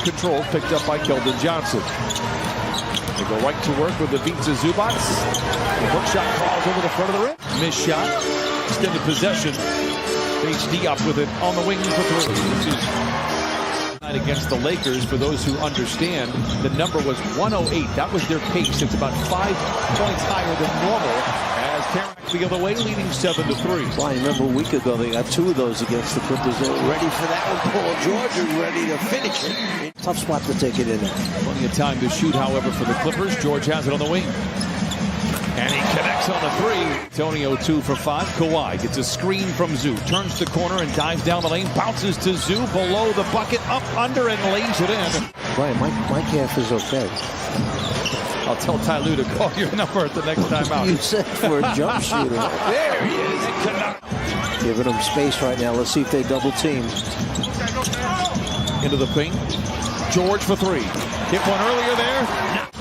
control, picked up by Keldon Johnson. They go right to work with the Vince Zubac. The hook shot falls over the front of the rim. Missed shot. Extended possession. Face Diop with it on the wing for three. This is against the Lakers. For those who understand, the number was 108. That was their pace. It's about 5 points higher than normal. As Tarek the other way, leading 7-3. Well, I remember a week ago they got 2 of those against the Clippers. They were ready for that one. Paul George is ready to finish it. Tough spot to take it in. Plenty of time to shoot, however, for the Clippers. George has it on the wing. And he connects on the 3. Antonio 2 for 5. Kawhi gets a screen from Zoo. Turns the corner and dives down the lane. Bounces to Zoo. Below the bucket. Up, under, and lays it in. Brian, my calf is okay. I'll tell Ty Lue to call your number at the next time out. You said for a jump shooter. There he is. Giving them space right now. Let's see if they double team. Into the paint. George for 3. Hit one earlier there.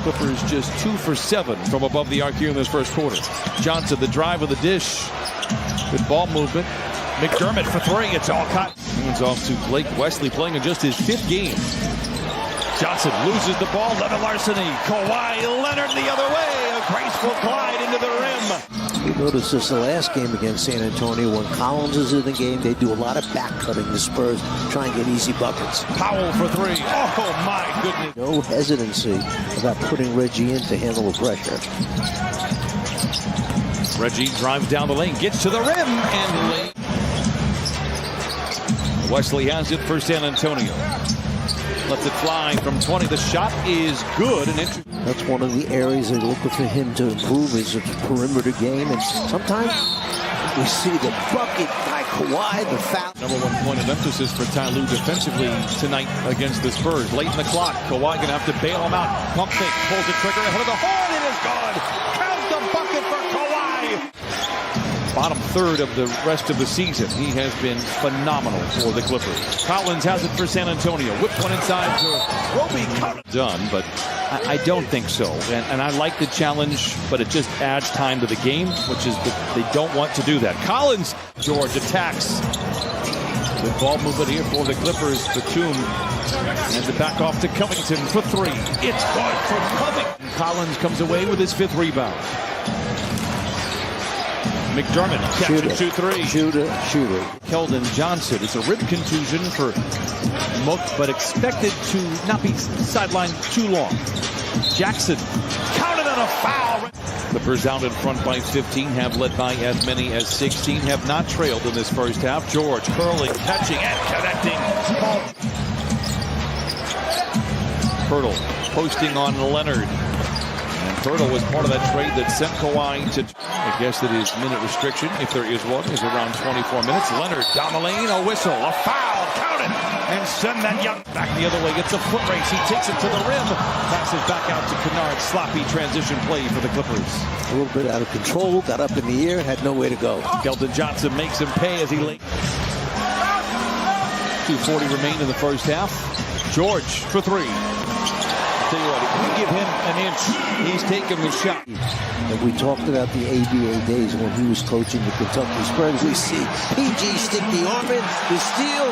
Clippers just 2 for 7 from above the arc here in this first quarter. Johnson, the drive with the dish. Good ball movement. McDermott for 3. It's all caught. Hands off to Blake Wesley, playing in just his 5th game. Johnson loses the ball. Leonard larceny. Kawhi Leonard the other way. A graceful glide into the rim. You noticed this the last game against San Antonio. When Collins is in the game, they do a lot of back cutting. The Spurs try and get easy buckets. Powell for 3. Oh, my goodness. No hesitancy about putting Reggie in to handle the pressure. Reggie drives down the lane, gets to the rim, and late. Wesley has it for San Antonio. Lets it fly from 20. The shot is good. And that's one of the areas they're looking for him to improve is its perimeter game. And sometimes we see the bucket by Kawhi, the foul. Number 1 point of emphasis for Ty Lue defensively tonight against the Spurs. Late in the clock, Kawhi going to have to bail him out. Pump fake, pulls the trigger, ahead of the horn. It is gone. Count the bucket for Kawhi. Bottom third of the rest of the season. He has been phenomenal for the Clippers. Collins has it for San Antonio. Whips one inside to Roby. Done, but I don't think so. And I like the challenge, but it just adds time to the game, which is that they don't want to do that. Collins, George attacks. Good ball movement here for the Clippers. Batum and the back off to Covington for 3. It's good for Covington. Collins comes away with his 5th rebound. McDermott catches 2-3. Shooter. Keldon Johnson. It's a rib contusion for Mook, but expected to not be sidelined too long. Jackson counted on a foul. Clippers out in front by 15, have led by as many as 16, have not trailed in this first half. George curling, catching, and connecting. Pirtle posting on Leonard. And Pirtle was part of that trade that sent Kawhi to... I guess that his minute restriction, if there is one, is around 24 minutes. Leonard down the lane, a whistle, a foul, count it, and send that young back the other way. Gets a foot race, he takes it to the rim, passes back out to Kennard. Sloppy transition play for the Clippers. A little bit out of control, got up in the air, had nowhere to go. Keldon Johnson makes him pay as he late. 2:40 remain in the first half. George for 3. Tell you what, if we give him an inch, he's taking the shot. And we talked about the ABA days when he was coaching the Kentucky Spurs. We see PG stick the arm in, the steal,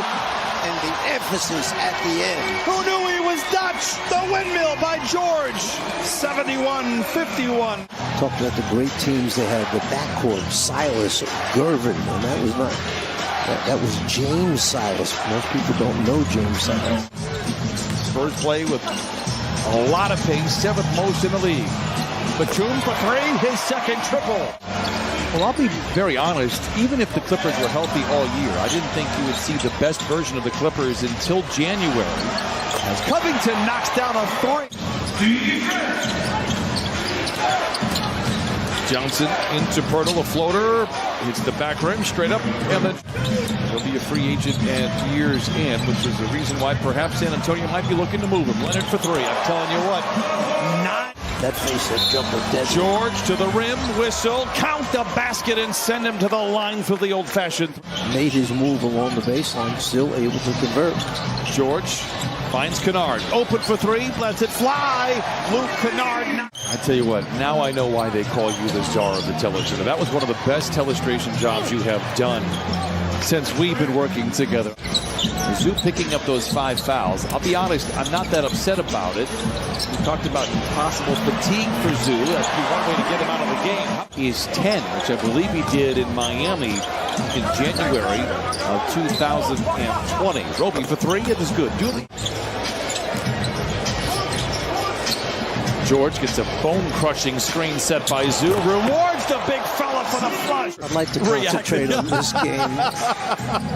and the emphasis at the end. Who knew he was Dutch? The windmill by George. 71-51. Talked about the great teams they had, the backcourt, Silas, Gervin, and that was not... That was James Silas. Most people don't know James Silas. Spurs play with a lot of pace, 7th most in the league. Batum for 3, his 2nd triple. Well, I'll be very honest, even if the Clippers were healthy all year, I didn't think you would see the best version of the Clippers until January. As Covington knocks down a 3. Johnson into Pirtle, a floater, hits the back rim, straight up, and then he'll be a free agent at year's end, which is the reason why perhaps San Antonio might be looking to move him. Leonard for 3, I'm telling you what, not that face, that jumper, dead. George to the rim, whistle, count the basket, and send him to the line for the old-fashioned. Made his move along the baseline, still able to convert. George finds Kennard, open for 3, lets it fly. Luke Kennard. I tell you what, now I know why they call you the czar of the television. That was one of the best telestration jobs you have done since we've been working together. Zoo picking up those 5 fouls. I'll be honest, I'm not that upset about it. We talked about possible fatigue for Zoo. That'd be one way to get him out of the game. He's 10, which I believe he did in Miami in January of 2020. Roby for 3, it is good. Dooley. George gets a bone-crushing screen set by Zoo. Rewards the big fella for the flush. I'd like to concentrate on this game.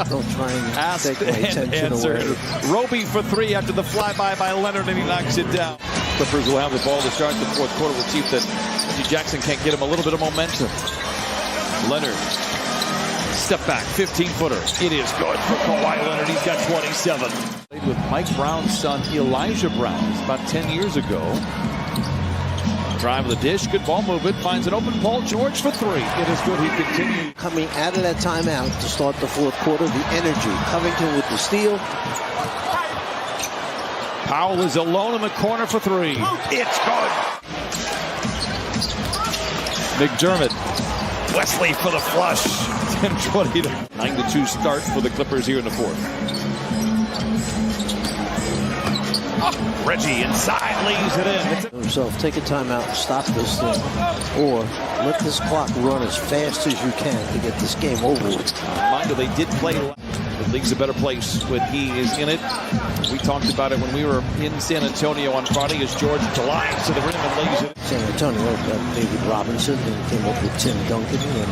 Don't try and take my attention away. Roby for 3 after the flyby by Leonard, and he knocks it down. Clippers will have the ball to start the fourth quarter. We'll see if that Reggie Jackson can't get him a little bit of momentum. Leonard, step back, 15-footer. It is good for Kawhi Leonard. He's got 27. Played with Mike Brown's son, Elijah Brown, about 10 years ago. Drive of the dish, good ball movement, finds an open Paul George for 3. It is good, he continues. Coming out of that timeout to start the fourth quarter, the energy. Covington with the steal. Powell is alone in the corner for 3. It's good. McDermott. Wesley for the flush. 10-20. 9-2 start for the Clippers here in the fourth. Reggie inside, leaves it in. Himself, take a timeout, stop this thing, or let this clock run as fast as you can to get this game over with. Reminder, they did play. The league's a better place when he is in it. We talked about it when we were in San Antonio on Friday as George glides to the rim and lays it. San Antonio, David Robinson, and came up with Tim Duncan, and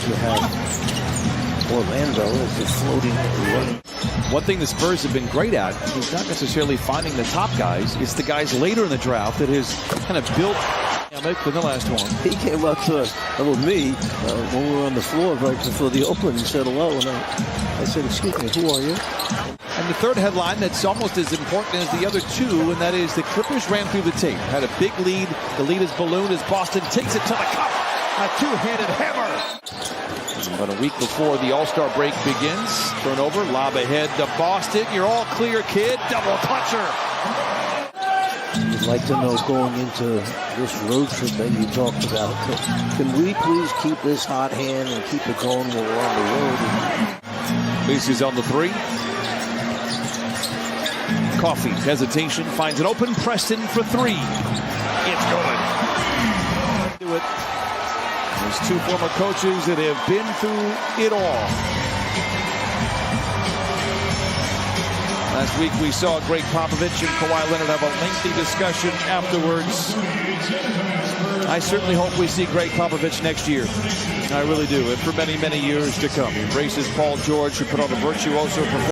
you have Orlando as the floating running. One thing the Spurs have been great at is not necessarily finding the top guys. It's the guys later in the draft that has kind of built in the last one. He came up to us, with me, when we were on the floor right before the open and said hello. And I said, excuse me, who are you? And the third headline that's almost as important as the other two, and that is the Clippers ran through the tape. Had a big lead. The lead is ballooned as Boston takes it to the cup. A two-handed hammer. About a week before the All-Star break begins. Turnover, lob ahead to Boston. You're all clear, kid. Double clutcher. I'd like to know, going into this road trip that you talked about, can we please keep this hot hand and keep it going when we're on the road? Macy's on the 3. Coffee, hesitation, finds an open Preston for 3. It's good. Do it. There's 2 former coaches that have been through it all. Last week we saw Greg Popovich and Kawhi Leonard have a lengthy discussion afterwards. I certainly hope we see Greg Popovich next year. I really do, and for many, many years to come. He embraces Paul George, who put on a virtuoso performance.